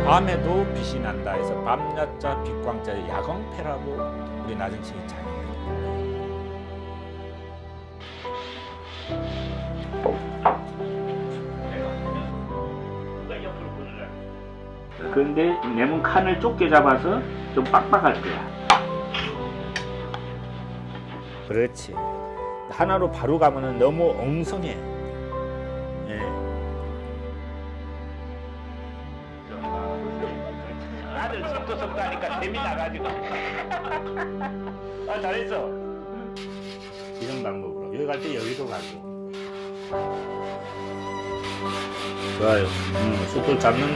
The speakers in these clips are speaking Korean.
밤에도 빛이 난다 해서 밤낮자 빛광자의 야광패라고 우리 나중식이 잘 그런데 레몬 칸을 좁게 잡아서 좀 빡빡할 거야. 그렇지. 하나로 바로 가면은 너무 엉성해. 예. 다들 속도속도 하니까 재미나가지고. 아, 잘했어. 이런 방법으로 여기 갈 때 여기도 가고. 좋아요. 속도 잡는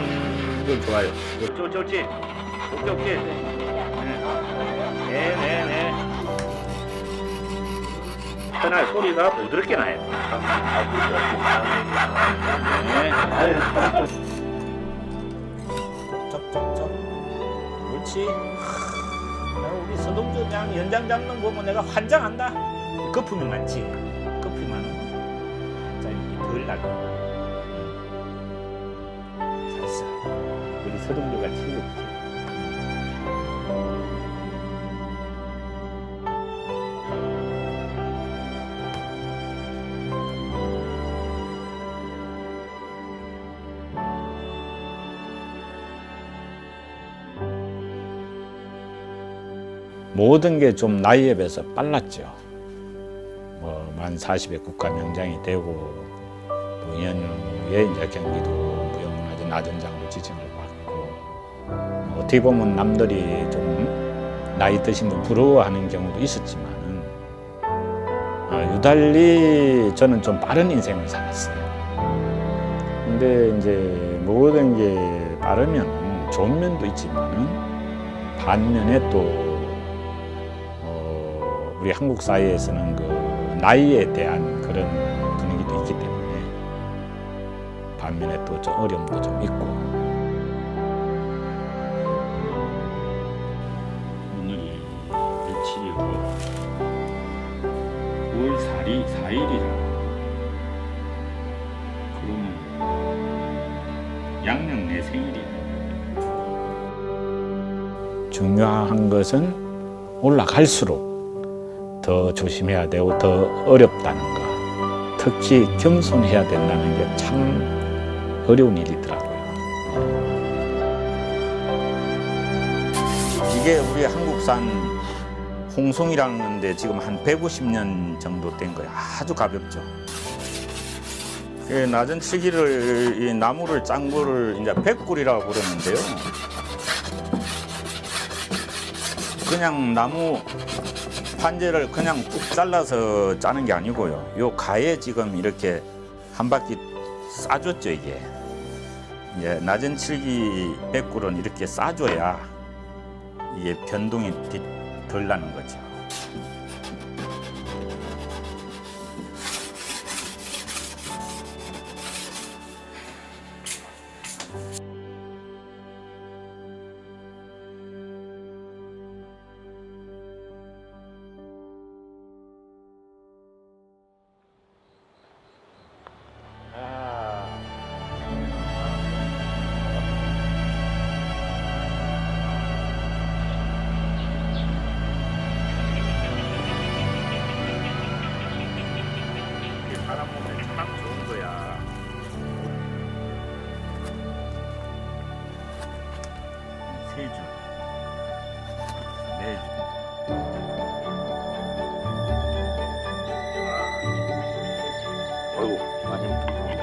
거 좋아요. 좋지. 오케이. 네. 그날 소리가 부드럽게 나요. 네. 쩍쩍쩍. 그렇지. 우리 서동주 그냥 연장 잡는 거 보면 내가 환장한다. 거품이 많지. 거품이 많아. 자, 이렇게 덜 나가. 잘했어. 우리 서동주가 최고지. 모든 게 좀 나이에 비해서 빨랐죠. 만 40에 국가 명장이 되고, 또 2년 후에 이제 경기도 무형문화재 나전장으로 지정을 받고, 어떻게 보면 남들이 좀 나이 드신 분 부러워하는 경우도 있었지만은, 유달리 저는 좀 빠른 인생을 살았어요. 근데 이제 모든 게 빠르면 좋은 면도 있지만은, 반면에 또 우리 한국 사회에서는 그 나이에 대한 그런 분위기도 있기 때문에 반면에 또 좀 어려움도 좀 있고. 오늘이 며칠이고 9월 4일이잖아. 그러면 양력 내 생일이네. 중요한 것은 올라갈수록 더 조심해야 되고 더 어렵다는 거, 특히 겸손해야 된다는 게 참 어려운 일이더라고요. 이게 우리 한국산 홍송이라는 데 지금 한 150년 정도 된 거예요. 아주 가볍죠. 낮은 칠기를, 이 나무를 짠 거를 이제 백골이라고 그러는데요. 그냥 나무 판재를 그냥 쭉 잘라서 짜는 게 아니고요. 요 가에 지금 이렇게 한 바퀴 싸줬죠, 이게. 이제 낮은 칠기 백골은 이렇게 싸줘야 이게 변동이 덜 나는 거죠. 바람 몸에 참 좋은 거야. 세 줄, 네 줄. 아이고, 많이 웃깁니다.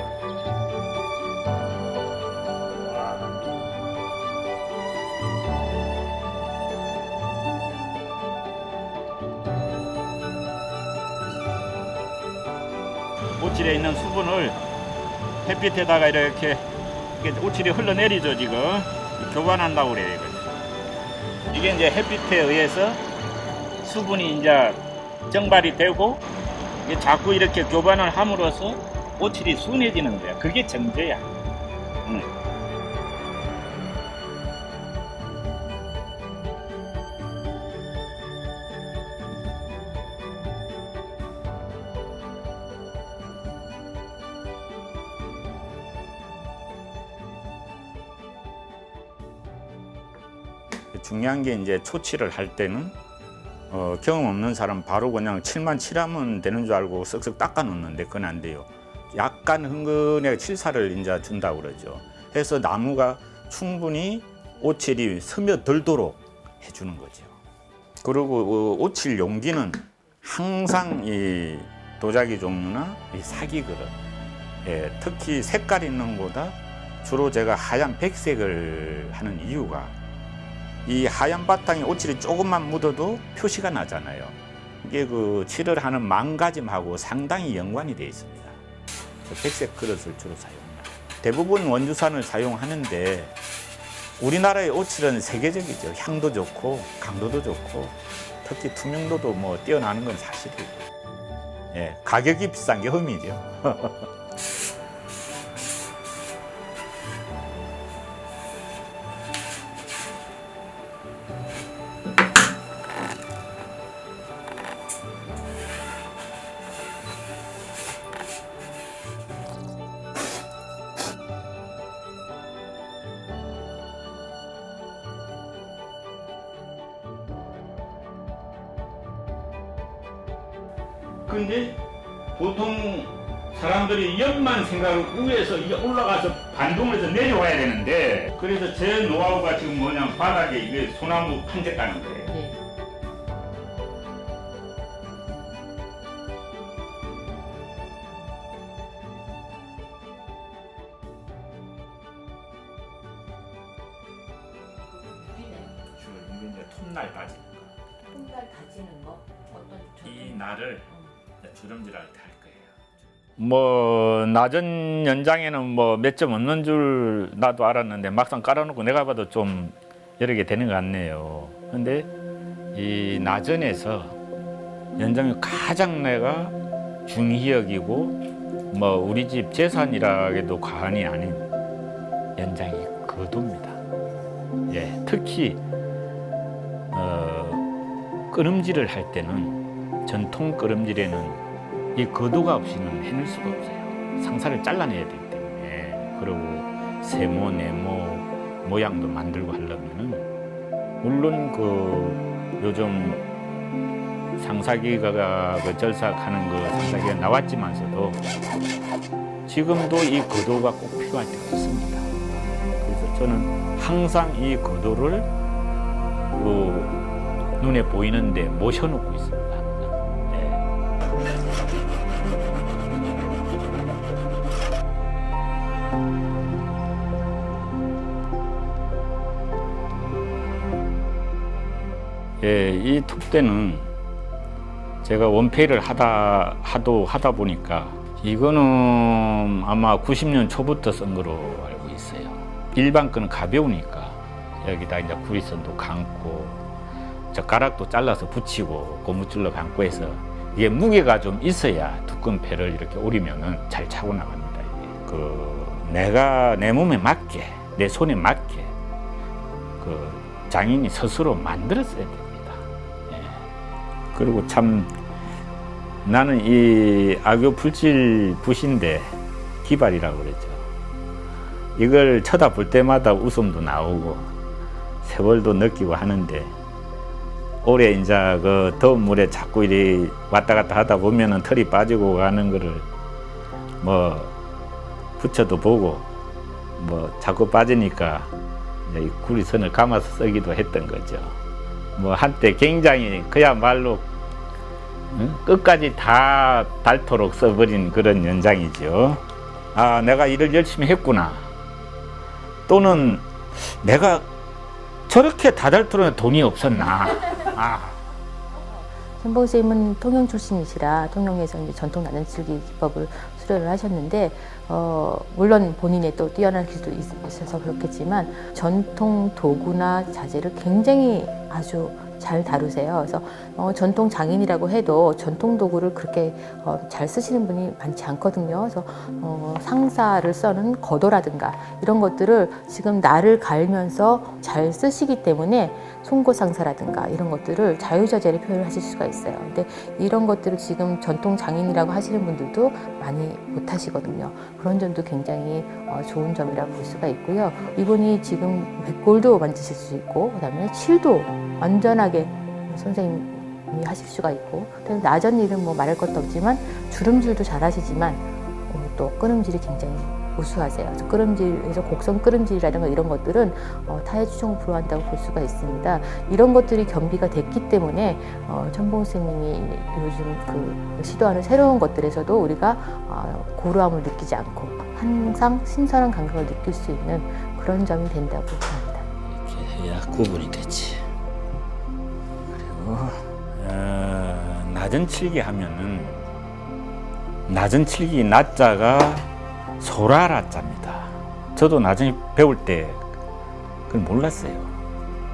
오칠에 있는 수분을 햇빛에다가 이렇게 오칠이 흘러내리죠. 지금 교반한다고 그래요. 이게 이제 햇빛에 의해서 수분이 이제 정발이 되고 이게 자꾸 이렇게 교반을 함으로써 오칠이 순해지는 거야. 그게 정제야. 중요한 게 이제 초치를 할 때는 경험 없는 사람 바로 그냥 칠만 칠하면 되는 줄 알고 쓱쓱 닦아 놓는데 그건 안 돼요. 약간 흥건하게 칠사를 이제 준다고 그러죠. 해서 나무가 충분히 오칠이 스며들도록 해주는 거죠. 그리고 오칠 용기는 항상 이 도자기 종류나 이 사기 그릇, 예, 특히 색깔 있는 것보다 주로 제가 하얀 백색을 하는 이유가 이 하얀 바탕에 오칠이 조금만 묻어도 표시가 나잖아요. 이게 그 칠을 하는 망가짐하고 상당히 연관이 되어 있습니다. 백색 그릇을 주로 사용합니다. 대부분 원주산을 사용하는데 우리나라의 오칠은 세계적이죠. 향도 좋고 강도도 좋고 특히 투명도도 뭐 뛰어나는 건 사실이고, 예, 가격이 비싼 게 흠이죠. 근데 보통 사람들이 옆만 생각하고 위에서 이게 올라가서 반동을 해서 내려와야 되는데, 그래서 제 노하우가 지금 뭐냐면 바닥에 이게 소나무 판재 까는 거예요. 네. 주로 이제 톱날 빠지는 거. 톱날 다지는 거 어떤 이 날을 주름질할 때 할 거예요. 뭐 낮은 연장에는 뭐 몇 점 없는 줄 나도 알았는데 막상 깔아놓고 내가 봐도 좀 여러 개 되는 것 같네요. 근데 이 나전에서 연장이 가장 내가 중히 여기고 뭐 우리 집 재산이라 해도 과언이 아닌 연장이 거도입니다. 예, 특히 끄름질을 할 때는 전통 끄름질에는 이 거도가 없이는 해낼 수가 없어요. 상사를 잘라내야 되기 때문에. 그리고 세모, 네모 모양도 만들고 하려면은 물론 그 요즘 상사기가 그 절삭하는 그 상사기가 나왔지만서도 지금도 이 거도가 꼭 필요할 때가 있습니다. 그래서 저는 항상 이 거도를 그 눈에 보이는데 모셔놓고 있습니다. 예, 이 톱대는 제가 원페이를 하다 보니까 이거는 아마 90년 초부터 쓴 거로 알고 있어요. 일반 거는 가벼우니까 여기다 이제 구리선도 감고 젓가락도 잘라서 붙이고 고무줄로 감고 해서 이게 무게가 좀 있어야 두꺼운 패를 이렇게 오리면은 잘 차고 나갑니다. 이게. 내가 내 몸에 맞게, 내 손에 맞게 그 장인이 스스로 만들었어야 됩니다. 예. 그리고 참 나는 이 악교 풀질 붓인데 기발이라고 그랬죠. 이걸 쳐다볼 때마다 웃음도 나오고 세월도 느끼고 하는데 올해 이제 그 더운 물에 자꾸 이리 왔다 갔다 하다 보면은 털이 빠지고 가는 거를 뭐 붙여도 보고 뭐 자꾸 빠지니까 이제 이 구리선을 감아서 쓰기도 했던 거죠. 뭐 한때 굉장히 그야말로 끝까지 다 닳도록 써버린 그런 연장이죠. 아, 내가 일을 열심히 했구나. 또는 내가 저렇게 다 닳도록 돈이 없었나. 아. 현봉 선생님은 통영 출신이시라 통영에서 이제 전통 나전칠기 기법을 수료를 하셨는데 물론 본인의 또 뛰어난 기술도 있어서 그렇겠지만 전통 도구나 자재를 굉장히 아주 잘 다루세요. 그래서 전통 장인이라고 해도 전통 도구를 그렇게 잘 쓰시는 분이 많지 않거든요. 그래서 상사를 써는 거도라든가 이런 것들을 지금 날을 갈면서 잘 쓰시기 때문에 송곳상사라든가 이런 것들을 자유자재로 표현하실 수가 있어요. 근데 이런 것들을 지금 전통 장인이라고 하시는 분들도 많이 못 하시거든요. 그런 점도 굉장히 좋은 점이라고 볼 수가 있고요. 이분이 지금 백골도 만드실 수 있고, 그다음에 칠도 완전하게 선생님이 하실 수가 있고, 나전 일은 뭐 말할 것도 없지만 주름질도 잘 하시지만 또 끄름질이 굉장히 우수하세요. 그래서 끄름질에서 곡선 끄름질이라든가 이런 것들은 타의 추종을 불허한다고 볼 수가 있습니다. 이런 것들이 겸비가 됐기 때문에 천봉 스님이 요즘 그 시도하는 새로운 것들에서도 우리가 고루함을 느끼지 않고 항상 신선한 감각을 느낄 수 있는 그런 점이 된다고 봅니다. 이렇게 해야 구분이 되지. 그리고 낮은 칠기 하면은 낮은 칠기 낮자가 소라라자입니다. 저도 나중에 배울 때 그걸 몰랐어요.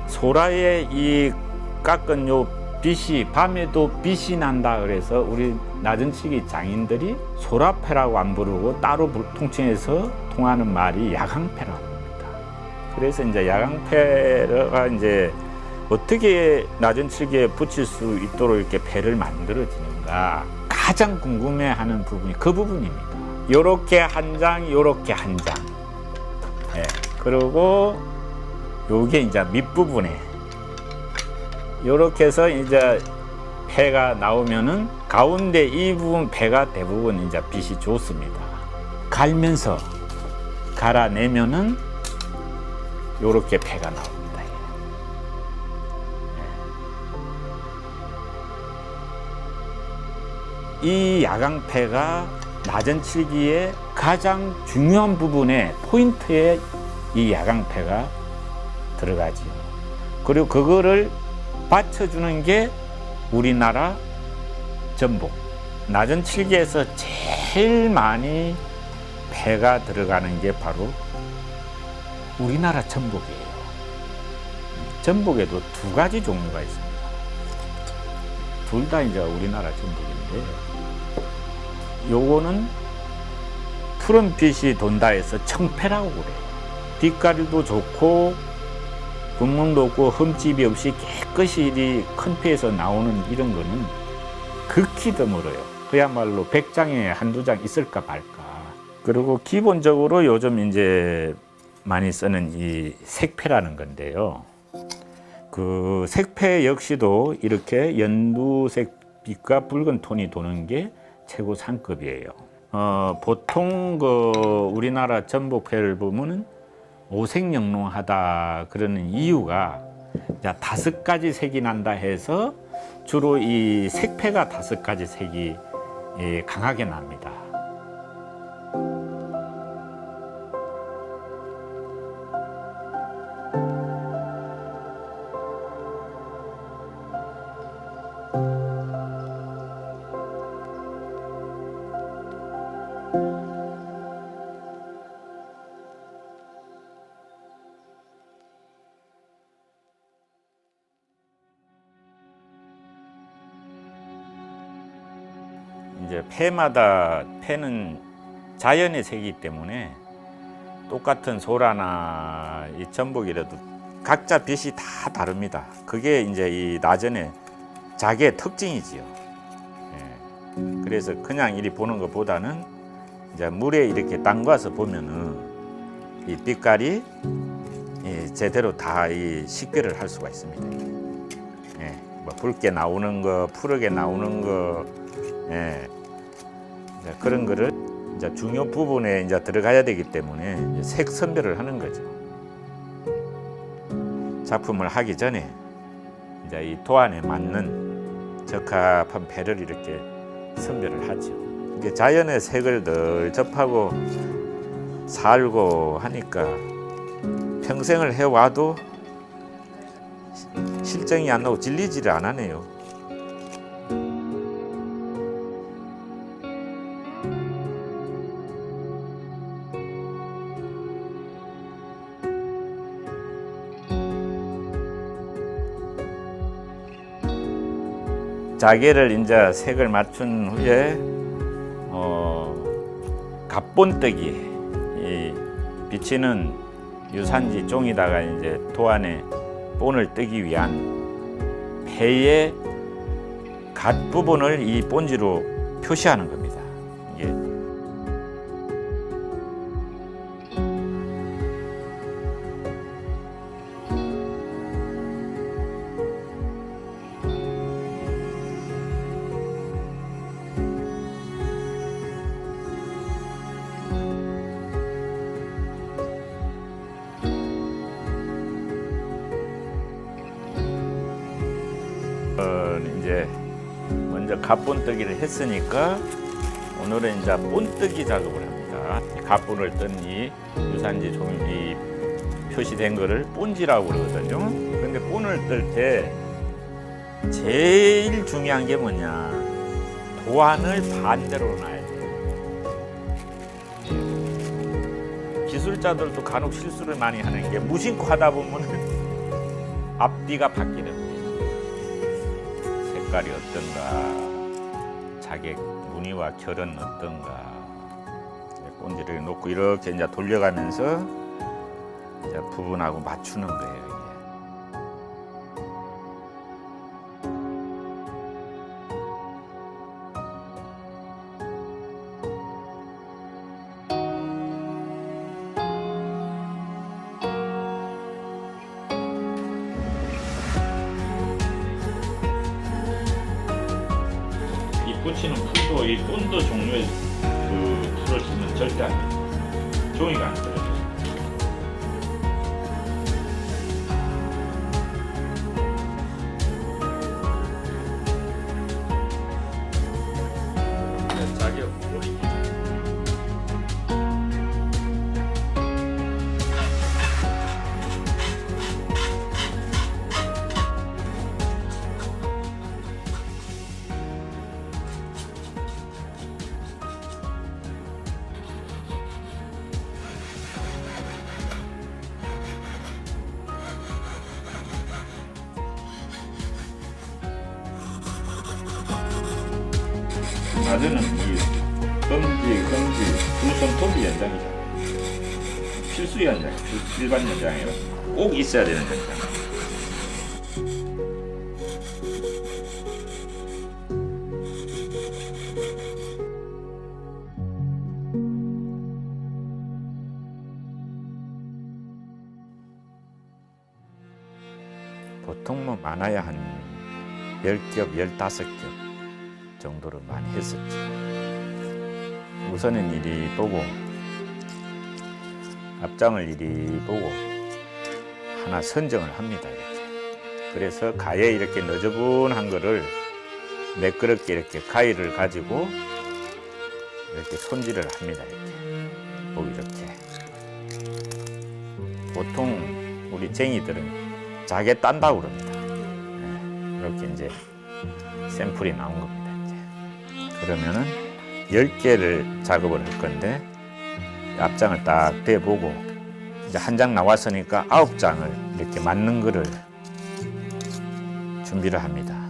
소라의 이 깎은 요 빛이 밤에도 빛이 난다 그래서 우리 낮은 칠기 장인들이 소라패라고 안 부르고 따로 통칭해서 통하는 말이 야광패라고 합니다. 그래서 이제 야광패가 이제 어떻게 낮은 칠기에 붙일 수 있도록 이렇게 패를 만들어지는가 가장 궁금해하는 부분이 그 부분입니다. 요렇게 한 장, 요렇게 한 장. 예. 그리고 요게 이제 밑부분에 요렇게 해서 이제 패가 나오면은 가운데 이 부분 패가 대부분 이제 빛이 좋습니다. 갈면서 갈아내면은 요렇게 패가 나옵니다. 이 야광패가 낮은 칠기의 가장 중요한 부분에 포인트에 이 야광패가 들어가지요. 그리고 그거를 받쳐주는 게 우리나라 전복. 낮은 칠기에서 제일 많이 패가 들어가는 게 바로 우리나라 전복이에요. 전복에도 두 가지 종류가 있습니다. 둘 다 이제 우리나라 전복인데 요거는 푸른 빛이 돈다 해서 청패라고 그래요. 빛깔도 좋고 분명도 없고 흠집이 없이 깨끗이 큰 패에서 나오는 이런 거는 극히 드물어요. 그야말로 100장에 한두 장 있을까 말까. 그리고 기본적으로 요즘 이제 많이 쓰는 이 색패라는 건데요. 그 색패 역시도 이렇게 연두색 빛과 붉은 톤이 도는 게 최고 상급이에요. 보통 그 우리나라 전복패를 보면은 오색영롱하다 그러는 이유가 5가지 색이 난다 해서 주로 이 색패가 5가지 색이 강하게 납니다. 이제 패는 자연의 색이기 때문에 똑같은 소라나 이 전복이라도 각자 빛이 다 다릅니다. 그게 이제 이 나전의 자기의 특징이지요. 예. 그래서 그냥 이리 보는 것보다는 이제 물에 이렇게 담가서 보면은 이 빛깔이 제대로 다 이 식별을 할 수가 있습니다. 예. 뭐 붉게 나오는 거, 푸르게 나오는 거. 예. 그런 거를 이제 중요 부분에 이제 들어가야 되기 때문에 색 선별을 하는 거죠. 작품을 하기 전에 이제 이 도안에 맞는 적합한 패를 이렇게 선별을 하죠. 이게 자연의 색을 늘 접하고 살고 하니까 평생을 해와도 실정이 안 나고 질리지를 안 하네요. 자개를 이제 색을 맞춘 후에 갑본뜨기 이 비치는 유산지 종이다가 이제 도안에 본을 뜨기 위한 배의 갓 부분을 이 본지로 표시하는 겁니다. 이게 이제 먼저 갓본뜨기를 했으니까 오늘은 이제 본뜨기 작업을 합니다. 갓본을 뜬 이 유산지 종이 표시된 거를 본지라고 그러거든요. 근데 본을 뜰 때 제일 중요한 게 뭐냐? 도안을 반대로 놔야 돼요. 기술자들도 간혹 실수를 많이 하는 게 무심코 하다 보면 앞뒤가 바뀌는 거예요. 색깔이 어떤가, 자객 무늬와 결은 어떤가, 본지를 놓고 이렇게 이제 돌려가면서 이제 부분하고 맞추는 거예요. 이게. 붙이는 풀도 이 본드 종류의 그 풀을 쓰면 절대 안 돼요. 종이가 안 떨어져요. 자격 올리기. 낮에는 이 검지, 두손톱이 연장이잖아요. 필수 연장, 일반 연장이라 꼭 있어야 되는 연장. 보통 뭐 많아야 한 10겹, 15겹 정도를 많이 했었죠. 우선은 이리 보고 앞장을 이리 보고 하나 선정을 합니다. 이렇게. 그래서 가에 이렇게 너저분한 거를 매끄럽게 이렇게 가위를 가지고 이렇게 손질을 합니다. 이렇게 보고 이렇게. 보통 우리 쟁이들은 자개 딴다고 그럽니다. 이렇게 이제 샘플이 나온 겁니다. 그러면은 10개를 작업을 할 건데 앞장을 딱 대보고 이제 한 장 나왔으니까 9장을 이렇게 맞는 거를 준비를 합니다.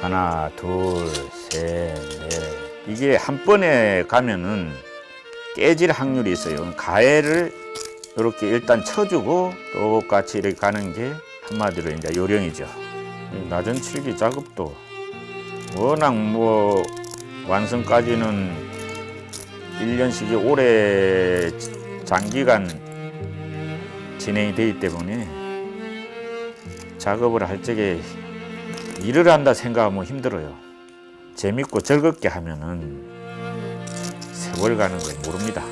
하나, 둘, 셋, 넷. 이게 한 번에 가면은 깨질 확률이 있어요. 가해를 이렇게 일단 쳐주고 똑같이 이렇게 가는 게 한마디로 이제 요령이죠. 낮은 칠기 작업도 워낙 뭐 완성까지는 1년씩이 오래 장기간 진행이 되기 때문에 작업을 할 적에 일을 한다 생각하면 힘들어요. 재밌고 즐겁게 하면은 세월 가는 걸 모릅니다.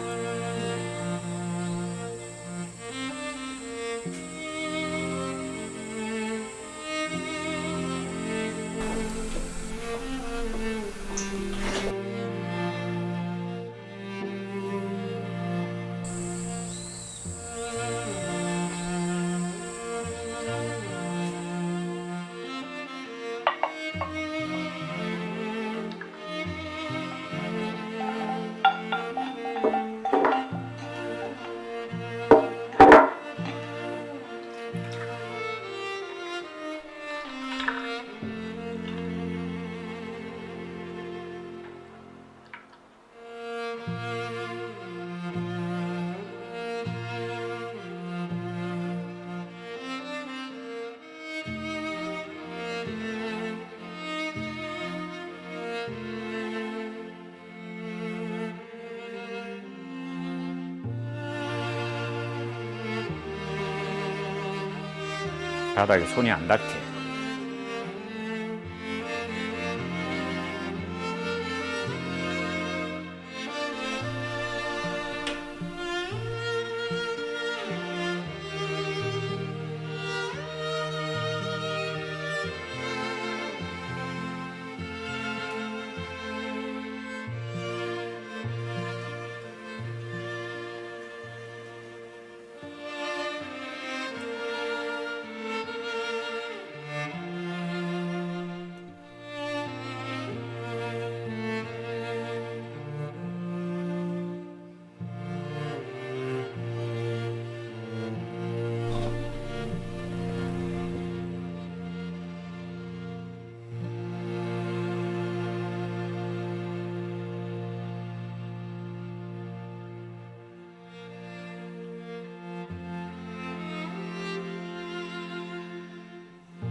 바닥에 손이 안 닿게.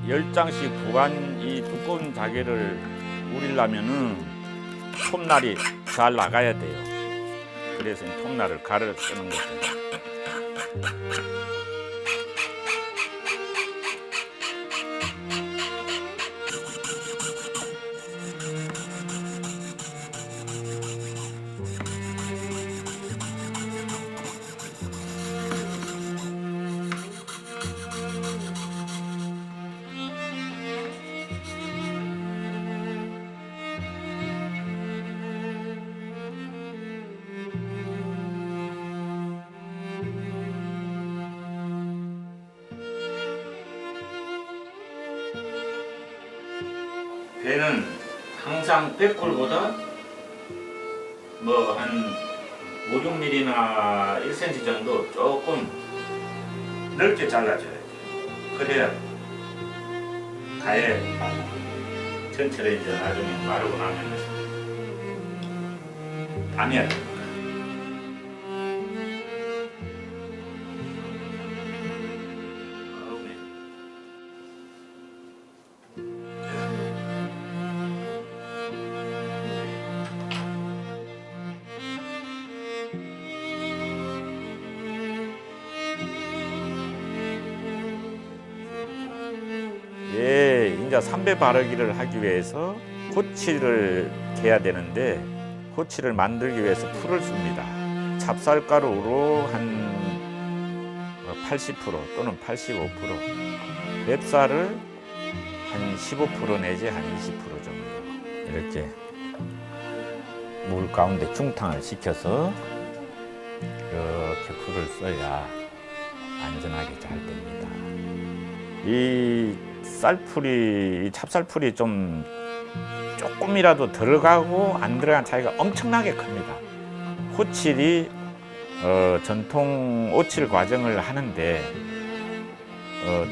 열 장씩 부관 이 두꺼운 자개를 우리려면은 톱날이 잘 나가야 돼요. 그래서 이 톱날을 갈아 쓰는 거죠. 배는 항상 백골보다 뭐 한 5, 6mm나 1cm 정도 조금 넓게 잘라줘야 돼요. 그래야 가에 전체를 이제 나중에 마르고 나면 담해야 돼요. 예, 이제 삼배 바르기를 하기 위해서 호치를 개야 되는데 호치를 만들기 위해서 풀을 씁니다. 찹쌀가루로 한 80% 또는 85%, 맵쌀을 한 15% 내지 한 20% 정도 이렇게 물 가운데 중탕을 시켜서 이렇게 풀을 써야 안전하게 잘 됩니다. 이 쌀풀이, 이 찹쌀풀이 좀 조금이라도 들어가고 안 들어간 차이가 엄청나게 큽니다. 호칠이 전통 오칠 과정을 하는데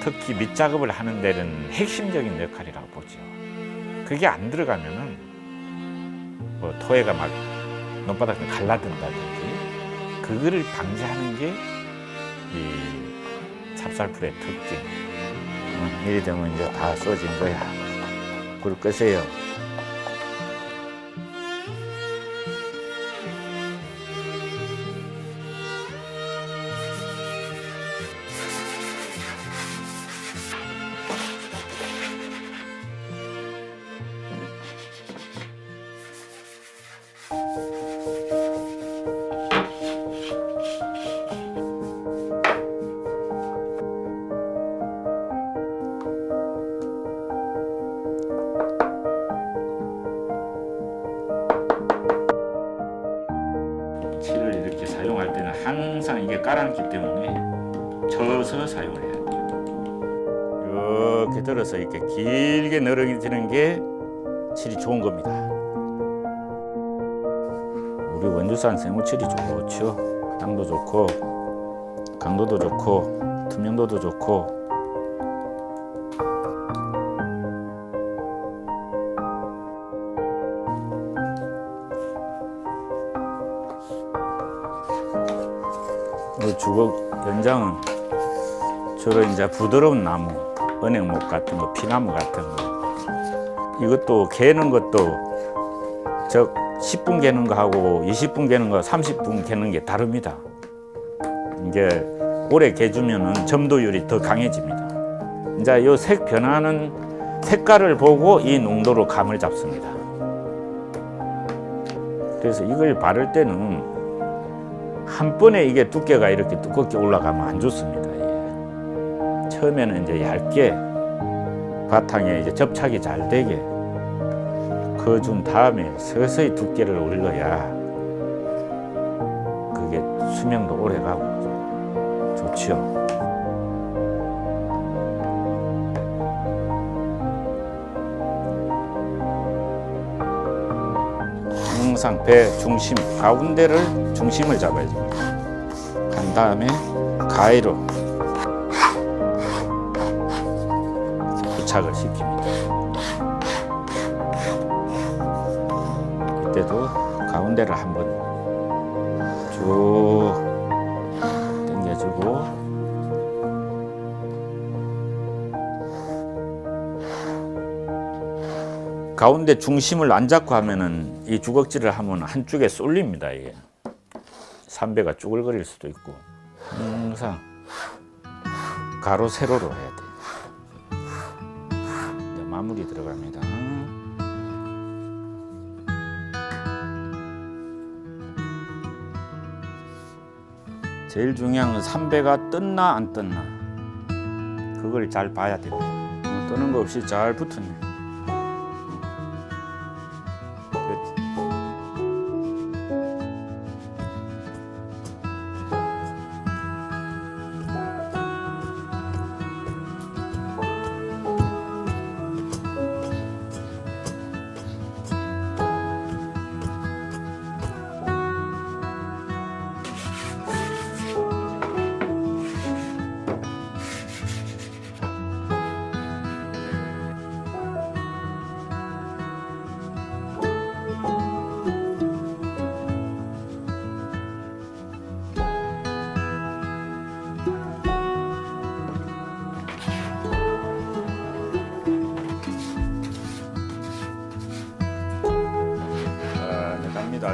특히 밑작업을 하는 데는 핵심적인 역할이라고 보죠. 그게 안 들어가면은 뭐 토해가 막 논바닥에 갈라든다든지 그거를 방지하는 게 이 찹쌀풀의 특징. 이래 되면 이제 다 써진 거야. 불 끄세요. 칠을 이렇게 사용할 때는 항상 이게 깔아놨기 때문에 저어서 사용을 해야 돼요. 이렇게 들어서 이렇게 길게 늘어지는 게 칠이 좋은 겁니다. 우리 원주산 생우칠이 좋죠. 당도 좋고 강도도 좋고 투명도도 좋고. 주걱 연장은 주로 이제 부드러운 나무, 은행목 같은 거, 피나무 같은 거. 이것도 개는 것도 10분 개는 거하고 20분 개는 거, 30분 개는 게 다릅니다. 이게 오래 개주면은 점도율이 더 강해집니다. 이제 요 색 변하는 색깔을 보고 이 농도로 감을 잡습니다. 그래서 이걸 바를 때는 한 번에 이게 두께가 이렇게 두껍게 올라가면 안 좋습니다. 이게. 처음에는 이제 얇게 바탕에 이제 접착이 잘 되게 그어준 다음에 서서히 두께를 올려야 그게 수명도 오래 가고 좋지요. 항상 배 중심 가운데를 중심을 잡아야 됩니다. 간 다음에 가위로 이렇게 부착을 시킵니다. 이때도 가운데를 한번 쭉 당겨주고 가운데 중심을 안 잡고 하면은 이 주걱질을 하면 한쪽에 쏠립니다. 이게 삼배가 쭈글거릴 수도 있고 항상 가로 세로로 해야 돼. 이제 마무리 들어갑니다. 제일 중요한 건 삼배가 떴나 안 떴나 그걸 잘 봐야 됩니다. 뜨는 거 없이 잘 붙었네. 갑니다.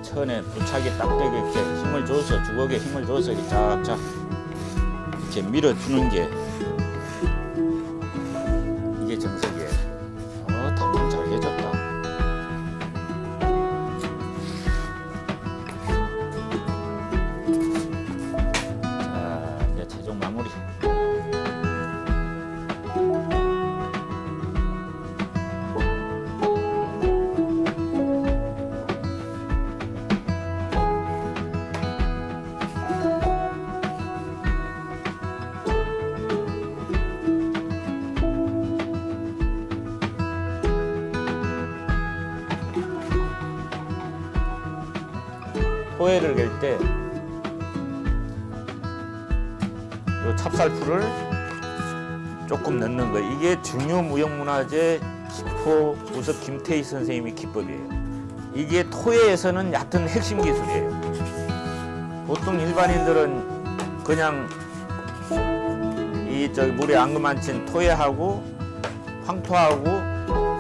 천에 부착이 딱 되게 이렇게 힘을 줘서 주걱에 힘을 줘서 이렇게 쫙쫙 이렇게 밀어주는 게 이게 정석이에요. 탑은 잘 해줬다. 자, 이제 최종 마무리. 토해를 갤 때 요 찹쌀풀을 조금 넣는 거 이게 중요 무형문화재 기포 우석 김태희 선생님의 기법이에요. 이게 토해에서는 얕은 핵심 기술이에요. 보통 일반인들은 그냥 이 물에 앙금 안 친 토해하고 황토하고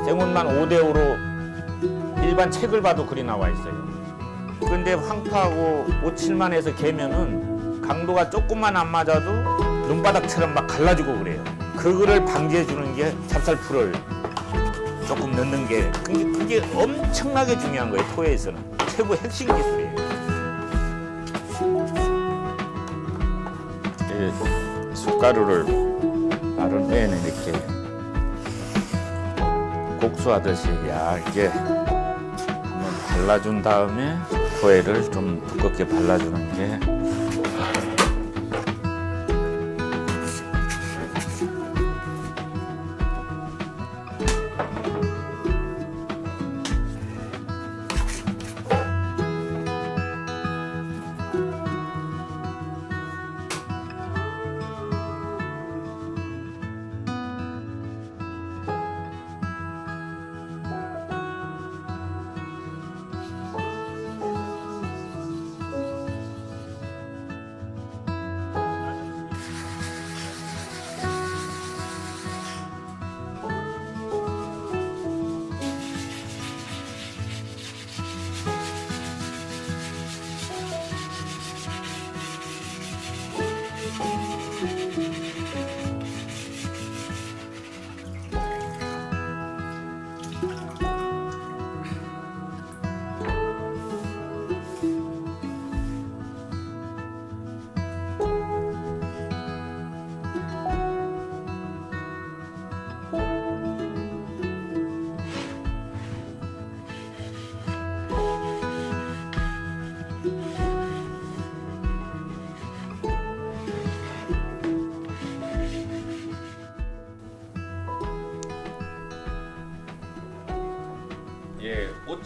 생온만 5대5로 일반 책을 봐도 그리 나와 있어요. 근데 황토하고 5, 7만 해서 개면은 강도가 조금만 안 맞아도 눈바닥처럼 막 갈라지고 그래요. 그거를 방지해 주는 게 찹쌀풀을 조금 넣는 게 그게 엄청나게 중요한 거예요. 토해에서는 최고 핵심 기술이에요. 숟가루를 마른 후에는 이렇게 곡수하듯이 얇게 한번 발라준 다음에 토해를 좀 두껍게 발라주는 게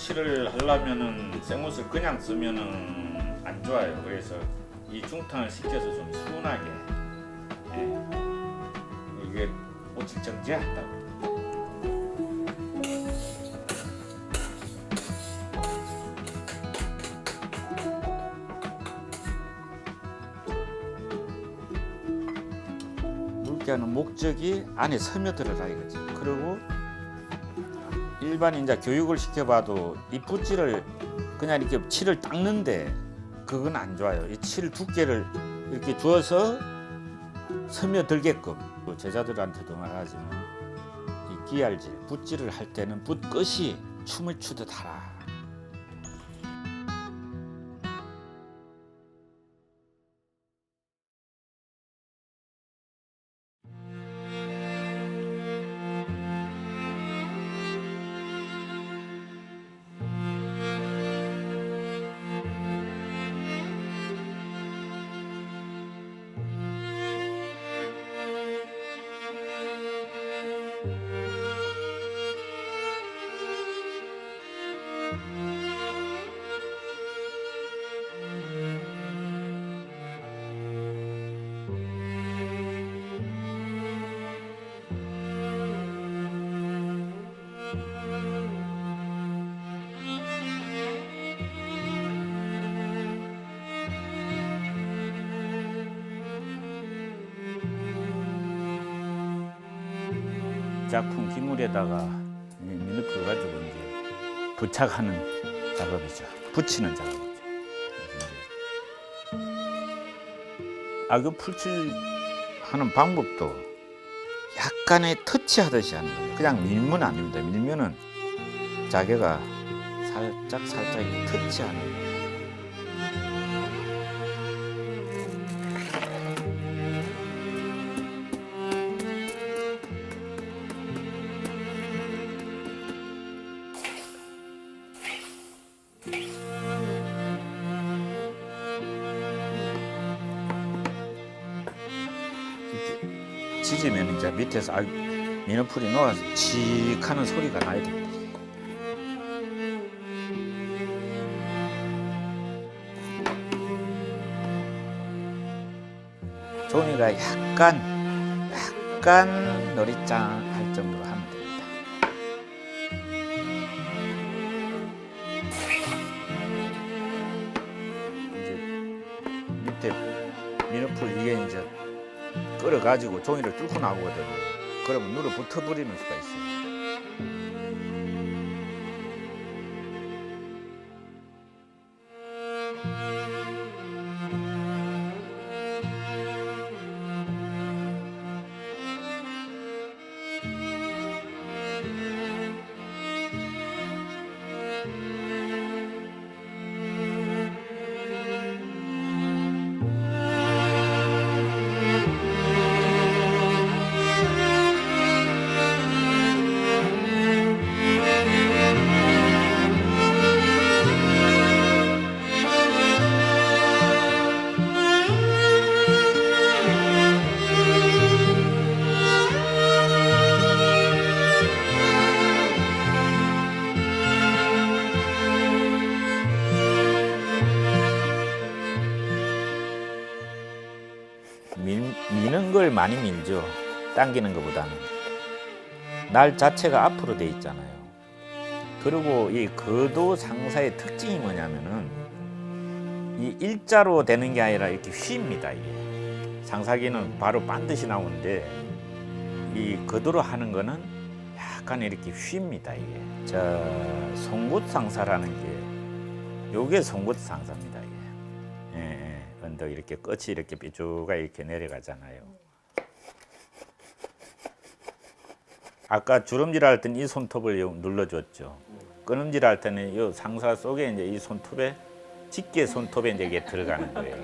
붓칠을 하려면은 생옷을 그냥 쓰면은 안 좋아요. 그래서 이 중탕을 시켜서 좀 순하게, 이게 옷을 정지한다고. 묽게 하는 목적이 안에 스며들어라 이거지. 그리고 일반 이제 교육을 시켜봐도 이 붓질을 그냥 이렇게 칠을 닦는데 그건 안 좋아요. 이 칠 두께를 이렇게 주어서 스며들게끔. 제자들한테도 말하지만 이 끼알질, 붓질을 할 때는 붓끝이 춤을 추듯 하라. 작품 기물에다가 미누풀 가지고 이제 부착하는 작업이죠. 붙이는 작업이죠. 그 풀칠하는 방법도 약간의 터치하듯이 하는 거예요. 그냥 밀면 아닙니다. 밀면은 자개가 살짝 이렇게 터치하는 거예요. 지지면 이제 밑에서 미누풀이 녹아서 칙 하는 소리가 나야 됩니다. 종이가 약간 노릿장할 정도로 하면 됩니다. 이제 밑에 미누풀 이게 이제 끓여가지고 종이를 뚫고 나오거든요. 그러면 눌어 붙어버리는 수가 있어요. 미는 걸 많이 밀죠. 당기는 것보다는. 날 자체가 앞으로 돼 있잖아요. 그리고 이 거도 상사의 특징이 뭐냐면은 이 일자로 되는 게 아니라 이렇게 휩니다. 이게 상사기는 바로 반드시 나오는데 이 거도로 하는 거는 약간 이렇게 휩니다. 이게 송곳 상사라는 게 요게 송곳 상사입니다. 이게. 언덕 이렇게 끝이 이렇게 삐쭈가 이렇게 내려가잖아요. 아까 주름질 할 때는 이 손톱을 눌러줬죠. 끊음질 할 때는 이 상사 속에 이제 이 손톱에 집게 손톱에 이제 이게 들어가는 거예요.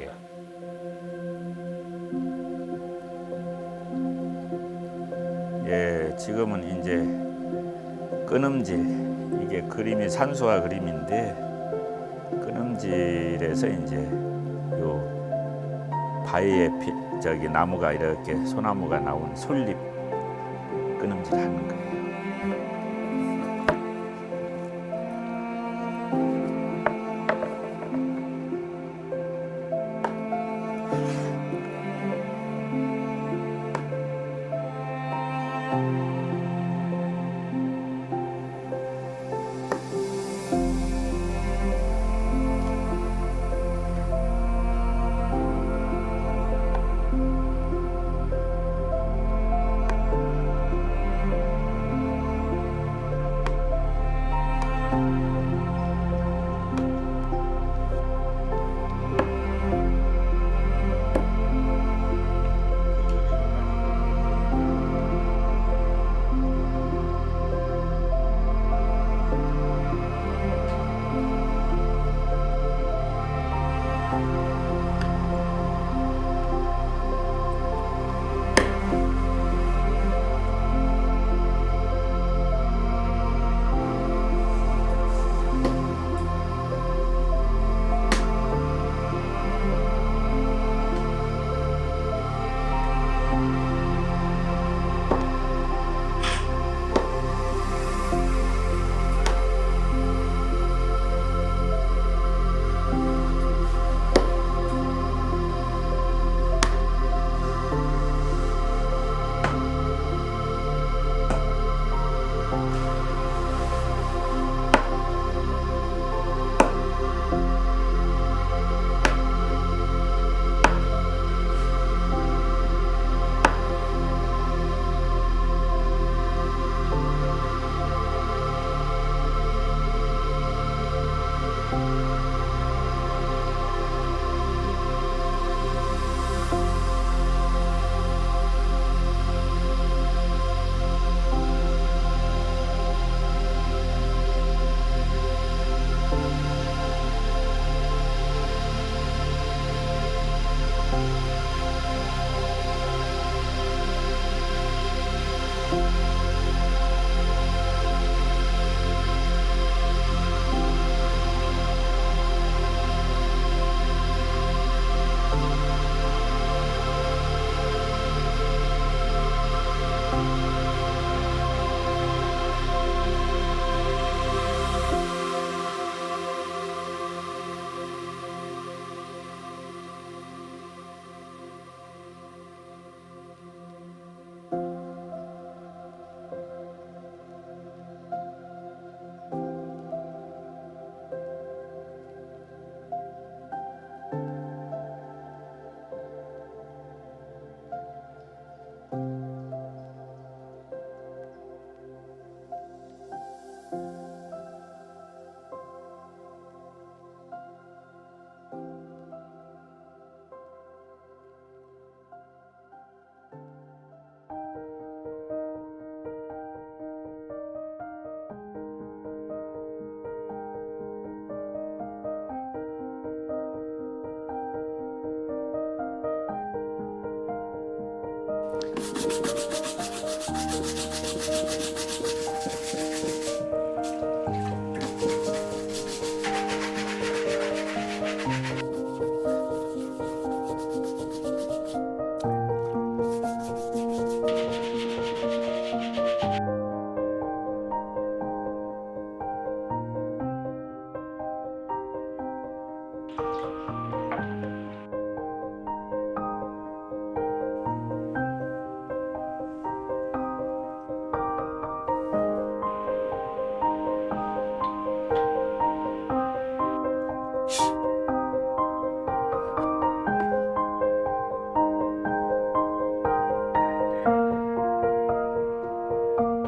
이게. 지금은 이제 끊음질 이게 그림이 산수화 그림인데 끊음질에서 이제 요 바위에 나무가 이렇게 소나무가 나온 솔잎 끊음질 하는 거예요.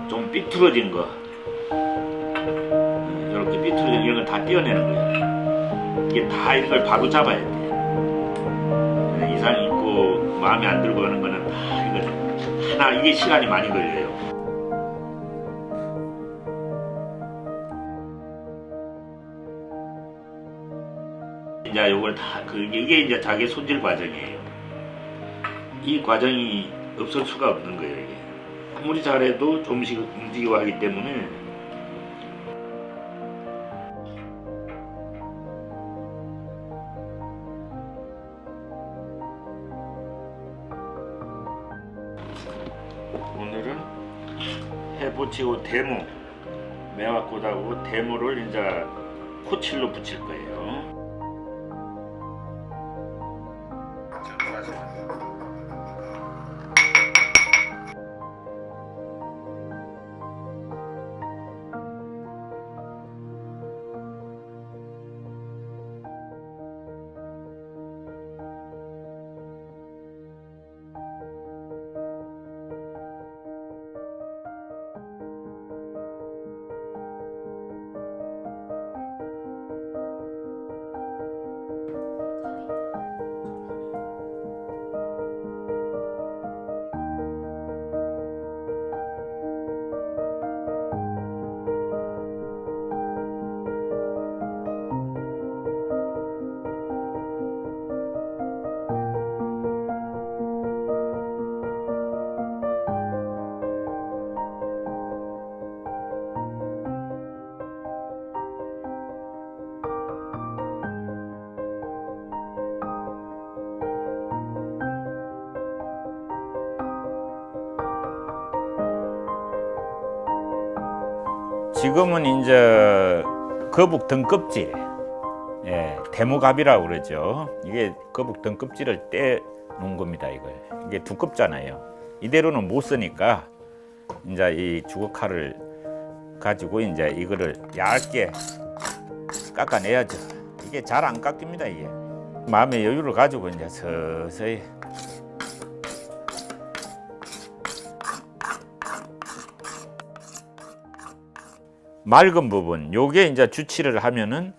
좀 삐뚤어진 거, 이렇게 삐뚤어진 이런 건 다 떼어내는 거예요. 이게 다 이런 걸 바로 잡아야 돼. 이상 있고 마음에 안 들고 하는 거는 다 이거 하나, 이게 시간이 많이 걸려요. 이제 요걸 다 이게 이제 자기 손질 과정이에요. 이 과정이 없을 수가 없는 거예요. 이게 아무리 잘해도 조금씩 움직이고 하기 때문에 오늘은 해붙이고 데모, 매화꽃하고 데모를 이제 코칠로 붙일 거예요. 지금은 이제 거북 등껍질, 대무갑이라고 그러죠. 이게 거북 등껍질을 떼 놓은 겁니다. 이게 두껍잖아요. 이대로는 못 쓰니까 이제 이 주걱칼을 가지고 이제 이거를 얇게 깎아내야죠. 이게 잘 안 깎입니다. 이게 마음의 여유를 가지고 이제 서서히. 맑은 부분, 요게 이제 주치를 하면은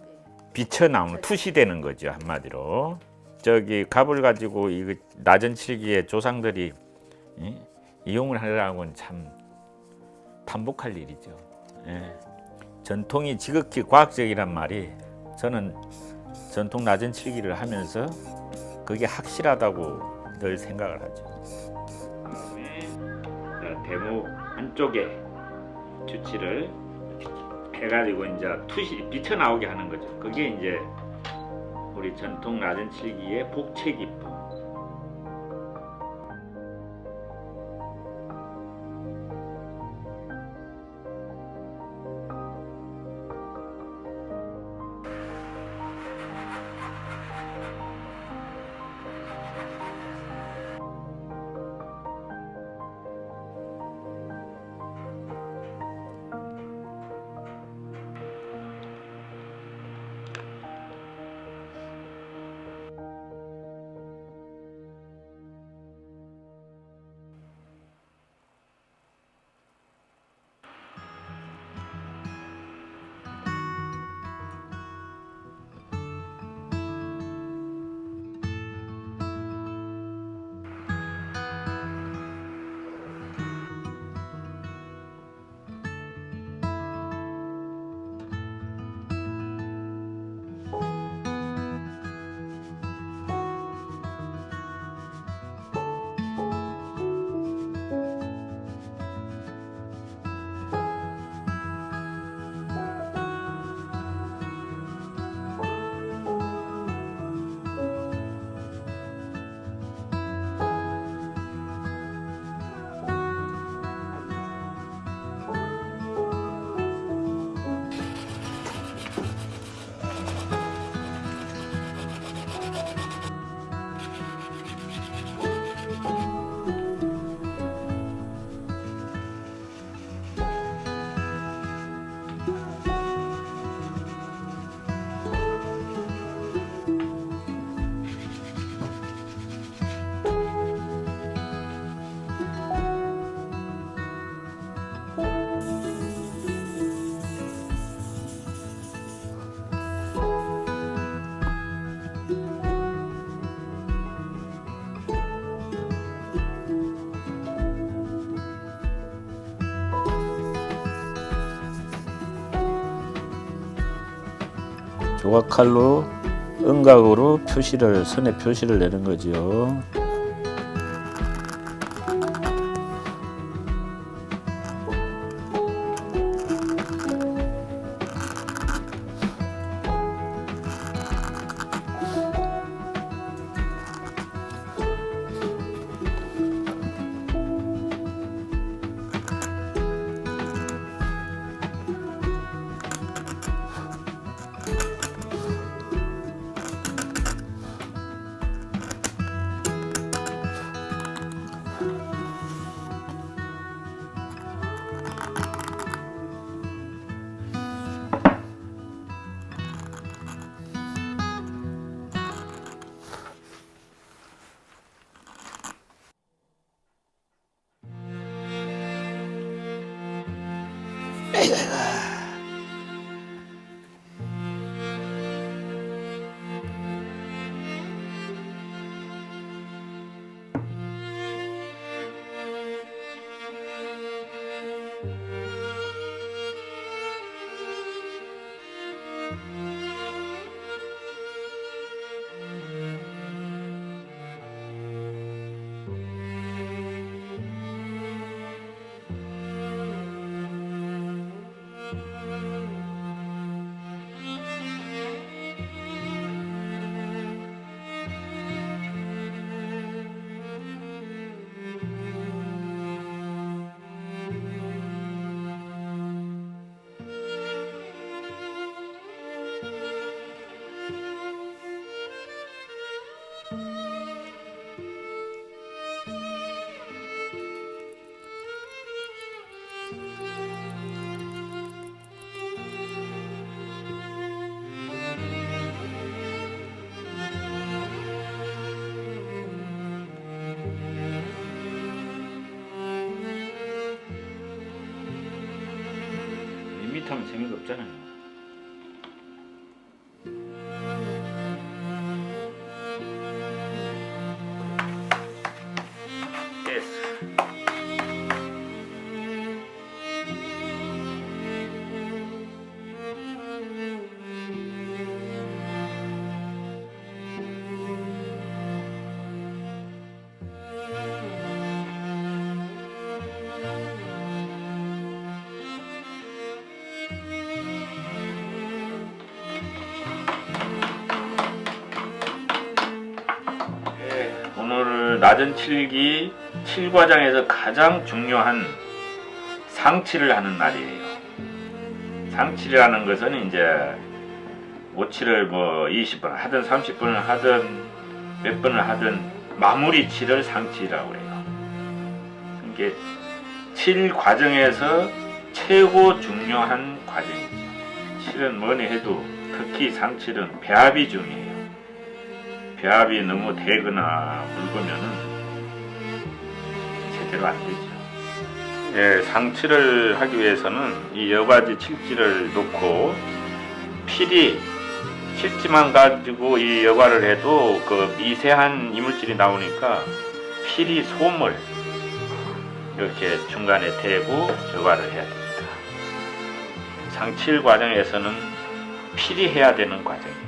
비쳐 나오는 투시 되는 거죠, 한마디로. 저기 갑을 가지고 이거 낮은 칠기의 조상들이 이용을 하려고는 참 반복할 일이죠. 전통이 지극히 과학적이란 말이 저는 전통 낮은 칠기를 하면서 그게 확실하다고 늘 생각을 하죠. 그다음에 대목 안쪽에 주치를 해가지고 이제 투시 비쳐 나오게 하는 거죠. 그게 이제 우리 전통 낮은 칠기의 복채 기법. 조각칼로 음각으로 선에 표시를 내는 거죠. 밋밋하면 재미가 없잖아요. 됐어. 오늘 낮은 칠기 7과장에서 가장 중요한 상칠을 하는 날이에요. 상칠이라는 것은 이제 모칠을 뭐 20번 하든 30번을 하든 몇 번을 하든 마무리 칠을 상칠이라고 해요. 그러니까 칠 과정에서 최고 중요한 과정이죠. 칠은 뭐니 해도 특히 상칠은 배합이 중요해요. 배합이 너무 되거나 묽으면은 제대로 안 되죠. 예, 상칠을 하기 위해서는 이 여과지 칠지를 놓고 필히 칠지만 가지고 이 여과를 해도 그 미세한 이물질이 나오니까 필히 솜을 이렇게 중간에 대고 여과를 해야 됩니다. 상칠 과정에서는 필히 해야 되는 과정이에요.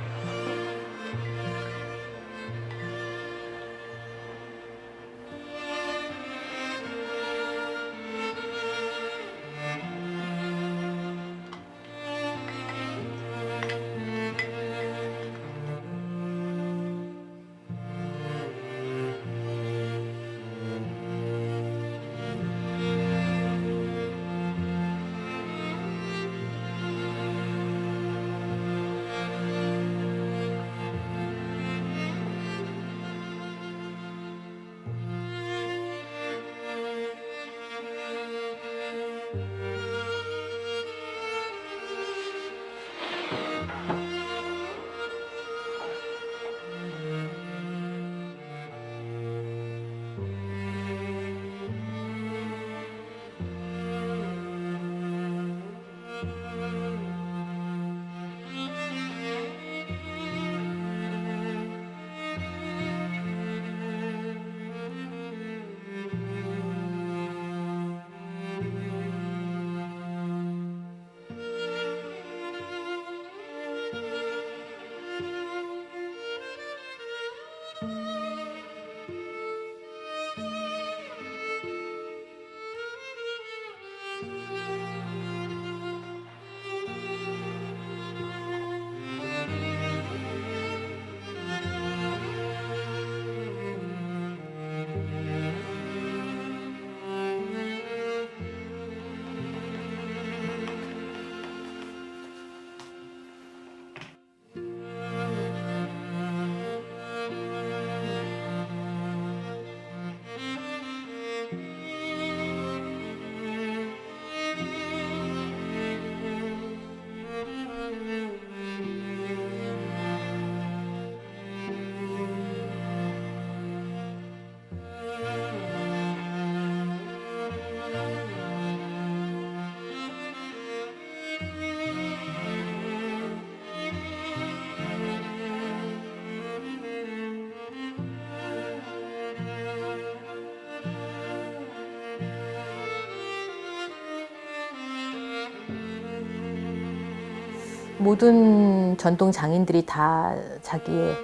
모든 전통 장인들이 다 자기의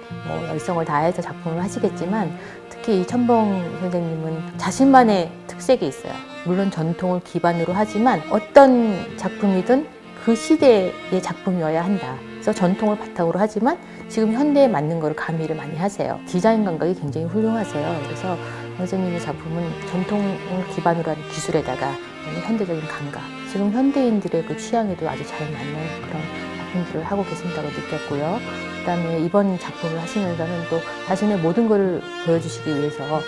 열성을 다해서 작품을 하시겠지만 특히 이 천봉 선생님은 자신만의 특색이 있어요. 물론 전통을 기반으로 하지만 어떤 작품이든 그 시대의 작품이어야 한다. 그래서 전통을 바탕으로 하지만 지금 현대에 맞는 거를 가미를 많이 하세요. 디자인 감각이 굉장히 훌륭하세요. 그래서 선생님의 작품은 전통을 기반으로 한 기술에다가 현대적인 감각, 지금 현대인들의 그 취향에도 아주 잘 맞는 그런 작품들을 하고 계신다고 느꼈고요. 그다음에 이번 작품을 하시면서는 또 자신의 모든 것을 보여주시기 위해서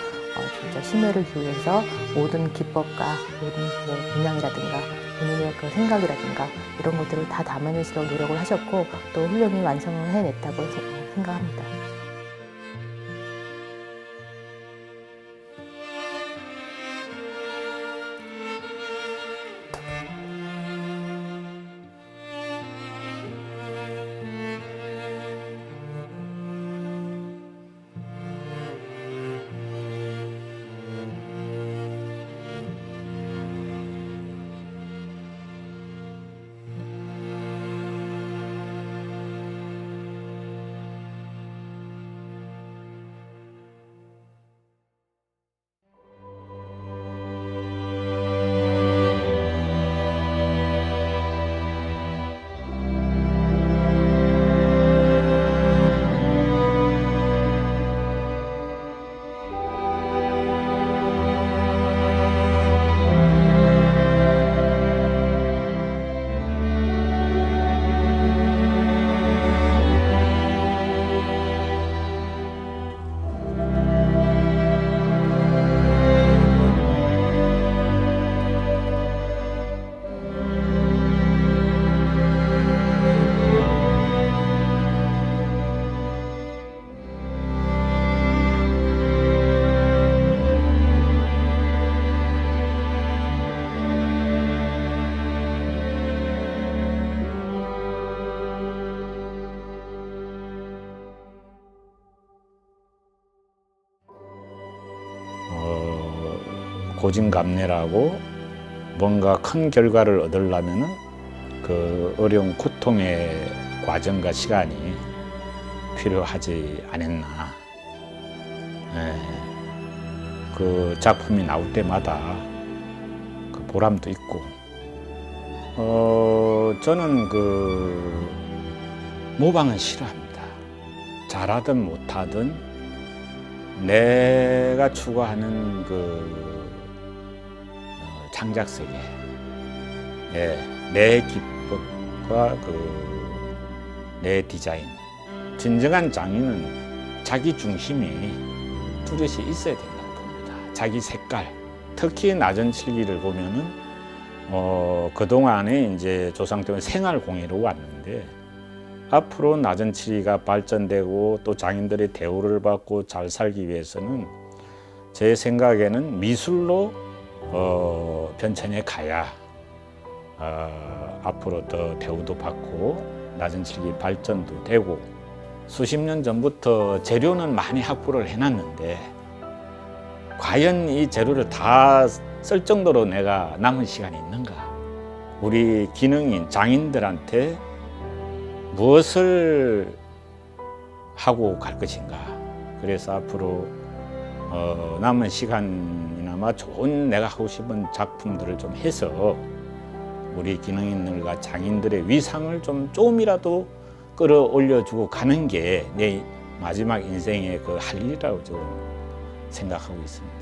진짜 심혈을 기울여서 모든 기법과 모든 문양이라든가 본인의 그 생각이라든가 이런 것들을 다 담아내시려고 노력을 하셨고 또 훌륭히 완성을 해냈다고 생각합니다. 고진감래라고 뭔가 큰 결과를 얻으려면은 그 어려운 고통의 과정과 시간이 필요하지 않았나. 그 작품이 나올 때마다 그 보람도 있고, 저는 그 모방은 싫어합니다. 잘하든 못하든 내가 추구하는 그 창작 세계, 내 기법과 내 디자인. 진정한 장인은 자기 중심이 뚜렷이 있어야 된다고 봅니다. 자기 색깔. 특히 낮은 칠기를 보면은 그동안에 이제 조상 때문에 생활 공예로 왔는데 앞으로 낮은 칠기가 발전되고 또 장인들의 대우를 받고 잘 살기 위해서는 제 생각에는 미술로 변천에 가야 앞으로 더 대우도 받고 낮은 칠기 발전도 되고, 수십 년 전부터 재료는 많이 확보를 해놨는데 과연 이 재료를 다 쓸 정도로 내가 남은 시간이 있는가? 우리 기능인 장인들한테 무엇을 하고 갈 것인가? 그래서 앞으로 남은 시간이나마 좋은 내가 하고 싶은 작품들을 좀 해서 우리 기능인들과 장인들의 위상을 좀 조금이라도 끌어올려주고 가는 게 내 마지막 인생의 그 할 일이라고 좀 생각하고 있습니다.